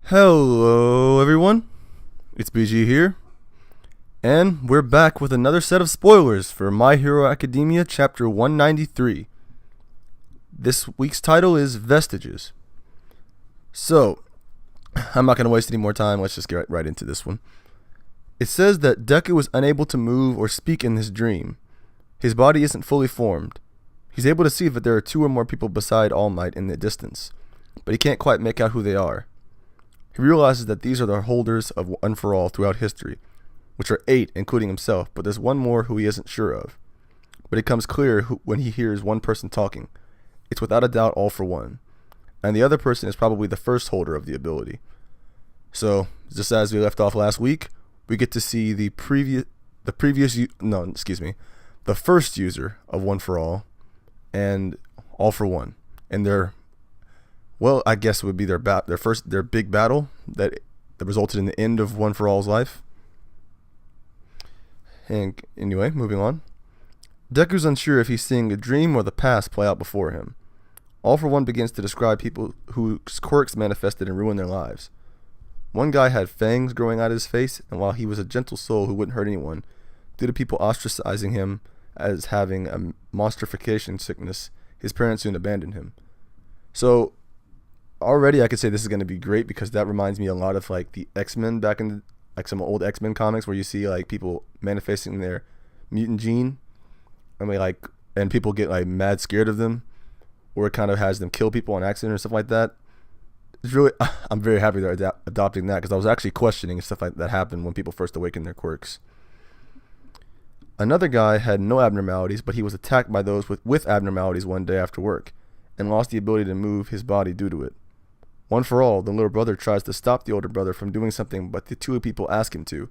Hello, everyone. It's BG here, and we're back with another set of spoilers for My Hero Academia Chapter 193. This week's title is Vestiges. So, I'm not going to waste any more time. Let's just get right into this one. It says that Deku was unable to move or speak in his dream. His body isn't fully formed. He's able to see that there are two or more people beside All Might in the distance, but he can't quite make out who they are. He realizes that these are the holders of One for All throughout history, which are 8, including himself, but there's one more who he isn't sure of. But it becomes clear when he hears one person talking. It's without a doubt All for One, and the other person is probably the first holder of the ability. So, just as we left off last week, we get to see the first user of One for All and All for One, and I guess it would be their big battle that resulted in the end of One for All's life. And anyway, moving on. Deku's unsure if he's seeing a dream or the past play out before him. All for One begins to describe people whose quirks manifested and ruined their lives. One guy had fangs growing out of his face, and while he was a gentle soul who wouldn't hurt anyone, due to people ostracizing him as having a monstrification sickness, his parents soon abandoned him. So, already I could say this is going to be great because that reminds me a lot of like the X-Men back in some old X-Men comics where you see like people manifesting their mutant gene and people get like mad scared of them, or it kind of has them kill people on accident or stuff like that. It's really, I'm very happy they're adopting that because I was actually questioning stuff like that happened when people first awaken their quirks. Another guy had no abnormalities, but he was attacked by those with abnormalities one day after work and lost the ability to move his body due to it. One for All, the little brother tries to stop the older brother from doing something, but the two people ask him to.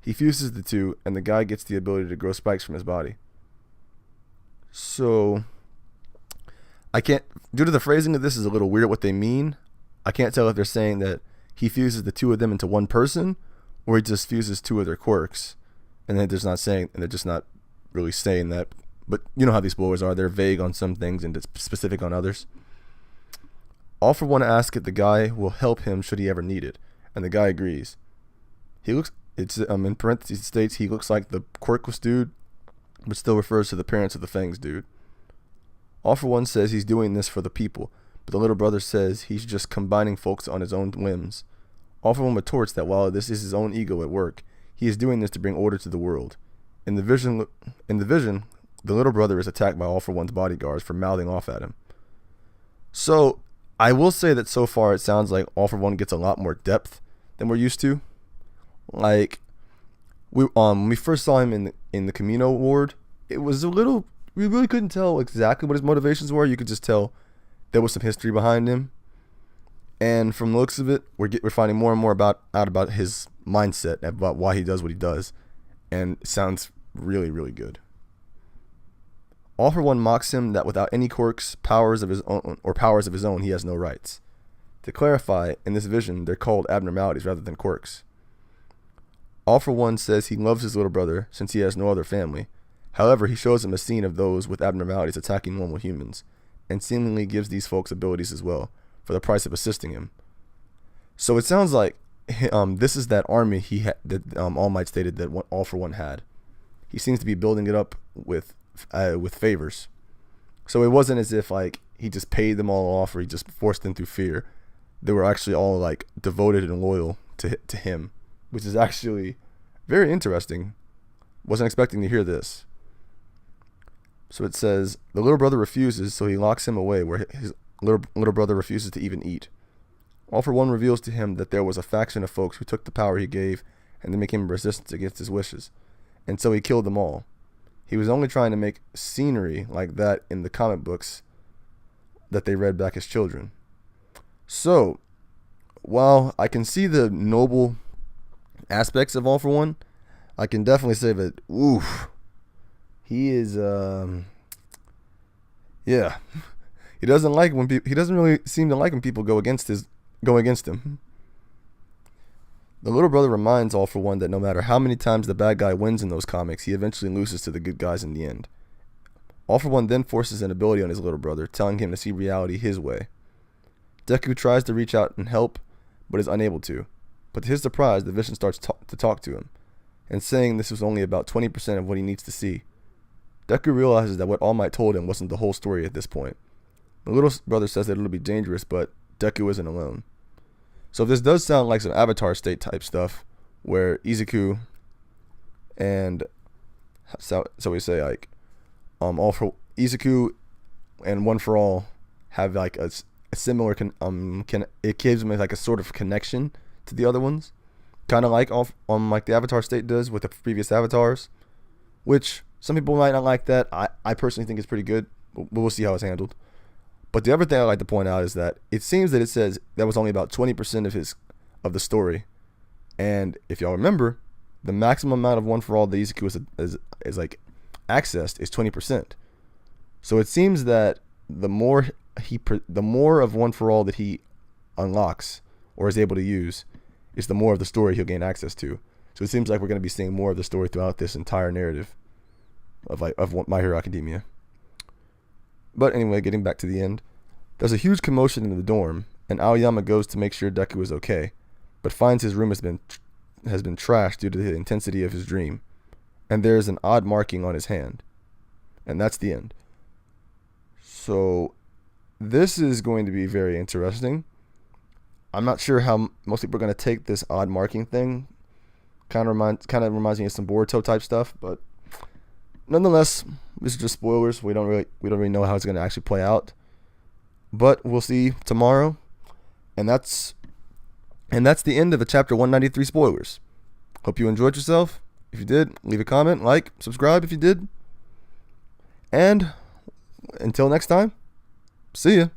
He fuses the two, and the guy gets the ability to grow spikes from his body. So, due to the phrasing of this is a little weird what they mean. I can't tell if they're saying that he fuses the two of them into one person, or he just fuses two of their quirks, and they're just not really saying that. But you know how these spoilers are; they're vague on some things and it's specific on others. All for One asks if the guy will help him should he ever need it, and the guy agrees. In parentheses states he looks like the quirkless dude, but still refers to the parents of the Fangs dude. All for One says he's doing this for the people, but the little brother says he's just combining folks on his own whims. All for One retorts that while this is his own ego at work, he is doing this to bring order to the world. In the vision, the little brother is attacked by All for One's bodyguards for mouthing off at him. So, I will say that so far it sounds like All for One gets a lot more depth than we're used to. Like, when we first saw him in the Camino ward, it was a little, we really couldn't tell exactly what his motivations were. You could just tell there was some history behind him. And from the looks of it, we're finding more and more out about his mindset, about why he does what he does. And it sounds really, really good. All for One mocks him that without any quirks, powers of his own, he has no rights. To clarify, in this vision, they're called abnormalities rather than quirks. All for One says he loves his little brother since he has no other family. However, he shows him a scene of those with abnormalities attacking normal humans, and seemingly gives these folks abilities as well, for the price of assisting him. So it sounds like this is that army that All Might stated that All for One had. He seems to be building it up with favors. So it wasn't as if like he just paid them all off or he just forced them through fear. They were actually all like devoted and loyal to him, which is actually very interesting. Wasn't expecting to hear this. So it says the little brother refuses, so he locks him away where his little brother refuses to even eat. All for One reveals to him that there was a faction of folks who took the power he gave and they became resistance against his wishes, and so he killed them all. He was only trying to make scenery like that in the comic books that they read back as children. So, while I can see the noble aspects of All for One, I can definitely say that, he is, he doesn't like when he doesn't really seem to like when people go against him. The little brother reminds All for One that no matter how many times the bad guy wins in those comics, he eventually loses to the good guys in the end. All for One then forces an ability on his little brother, telling him to see reality his way. Deku tries to reach out and help, but is unable to. But to his surprise, the vision starts to talk to him, and saying this was only about 20% of what he needs to see. Deku realizes that what All Might told him wasn't the whole story at this point. The little brother says that it'll be dangerous, but Deku isn't alone. So if this does sound like some Avatar State type stuff, where Izuku and so we say like all for Izuku and One for All have like a similar it gives them like a sort of connection to the other ones, kind of like like the Avatar State does with the previous avatars, which some people might not like that. I personally think it's pretty good, but we'll see how it's handled. But the other thing I'd like to point out is that it seems that it says that was only about 20% of the story, and if y'all remember, the maximum amount of One for All that Izuku is like accessed is 20%. So it seems that the more of One for All that he unlocks or is able to use, is the more of the story he'll gain access to. So it seems like we're going to be seeing more of the story throughout this entire narrative of My Hero Academia. But anyway, getting back to the end, there's a huge commotion in the dorm, and Aoyama goes to make sure Deku is okay, but finds his room has been trashed due to the intensity of his dream, and there is an odd marking on his hand, and that's the end. So this is going to be very interesting. I'm not sure how most people are going to take this odd marking thing. Kind of reminds me of some Boruto type stuff, but nonetheless, this is just spoilers. We don't really know how it's going to actually play out, but we'll see tomorrow. And that's the end of the chapter 193 spoilers. Hope you enjoyed yourself. If you did, leave a comment, like, subscribe if you did. And until next time, see ya.